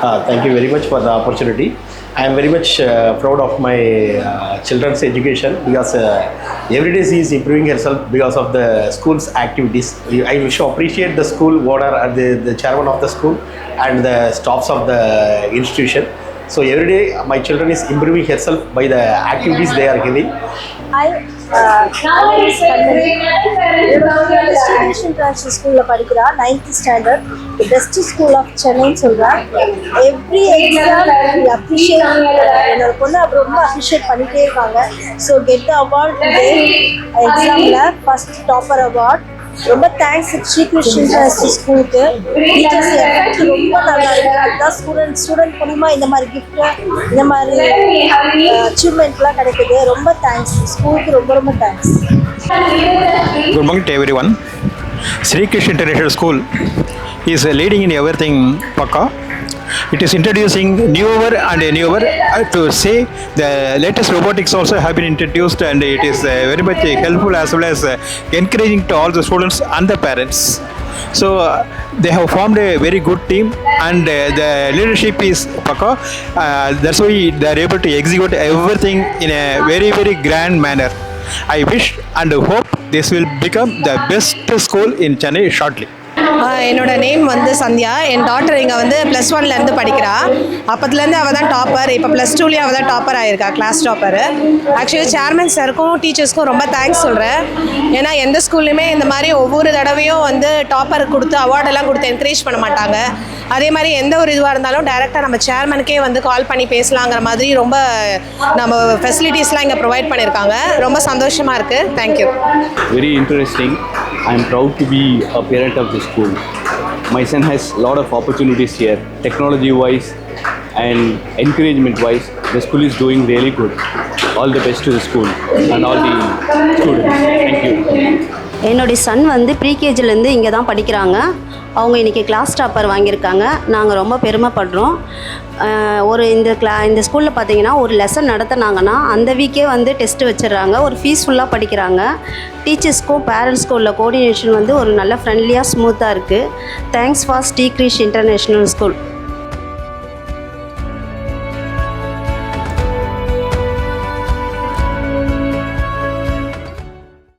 Thank you very much for the opportunity. I am very much proud of my children's education because every day she is improving herself because of the school's activities. I wish to appreciate the school owner and the chairman of the school and the staffs of the institution. So every day my children is improving herself by the activities they are giving. Hi, my name is Gandhi. Sri Krish International School படிக்கிறா 9th standard. The best school of Chennai சொல்றா. Every exam we appreciate என்னோட பொண்ணு ரொம்ப appreciate பண்ணிட்டே இருக்காங்க. So get the award today. Examல first topper award. ரொம்ப thanks Sri கிருஷ் international ஸ்கூலுக்கு. Teachers effect ரொம்ப நல்லா இருக்கு. அதுதான் ஸ்டூடெண்ட் மூலிமா இந்த மாதிரி கிஃப்ட் இந்த மாதிரி அச்சீவ்மெண்ட்லாம் கிடைக்குது. ரொம்ப தேங்க்ஸ் ஸ்கூலுக்கு, ரொம்ப thanks. Good morning to everyone. Sri Krish International School is leading in everything Pakka. It is introducing newer and newer to say the latest robotics also have been introduced, and it is very much helpful as well as encouraging to all the students and the parents. So they have formed a very good team, and the leadership is Pakka. That's why they are able to execute everything in a very, very grand manner. I wish and hope this will become the best school in Chennai shortly. என்னோட name வந்து சந்தியா. என் daughter இங்கே வந்து +1லேருந்து படிக்கிறா. அப்போதுலேருந்து அவள் தான் topper. இப்போ +2லேயும் அவள் தான் டாப்பர் ஆகிருக்கா, கிளாஸ் டாப்பரு. ஆக்சுவலி சேர்மன் சாருக்கும் டீச்சர்ஸ்க்கும் ரொம்ப தேங்க்ஸ் சொல்கிறேன். ஏன்னா எந்த ஸ்கூல்லையுமே இந்த மாதிரி ஒவ்வொரு தடவையும் வந்து டாப்பர் கொடுத்து அவார்டெல்லாம் கொடுத்து என்கரேஜ் பண்ண மாட்டாங்க. அதே மாதிரி எந்த ஒரு இதுவாக இருந்தாலும் டைரெக்டாக நம்ம சேர்மனுக்கே வந்து கால் பண்ணி பேசலாங்கிற மாதிரி ரொம்ப நம்ம ஃபெசிலிட்டிஸ்லாம் இங்கே ப்ரொவைட் பண்ணியிருக்காங்க. ரொம்ப சந்தோஷமாக இருக்குது. Thank you. Very interesting. I am proud to be a parent of this school. My son has a lot of opportunities here, technology wise and encouragement wise. The school is doing really good. All the best to the school and all the students. Thank you. என்னுடைய Sun வந்து ப்ரீகேஜிலேருந்து இங்கே தான் படிக்கிறாங்க. அவங்க இன்றைக்கி class topper வாங்கியிருக்காங்க. நாங்கள் ரொம்ப பெருமைப்படுறோம். இந்த ஸ்கூலில் பார்த்தீங்கன்னா ஒரு லெசன் நடத்துனாங்கன்னா அந்த வீக்கே வந்து டெஸ்ட்டு வச்சிடுறாங்க. ஒரு பீஸ்ஃபுல்லாக படிக்கிறாங்க. டீச்சர்ஸ்க்கும் பேரண்ட்ஸ்க்கும் உள்ள கோஆர்டினேஷன் வந்து ஒரு நல்ல ஃப்ரெண்ட்லியாக ஸ்மூத்தாக இருக்குது. Thanks for Sri Krish International school.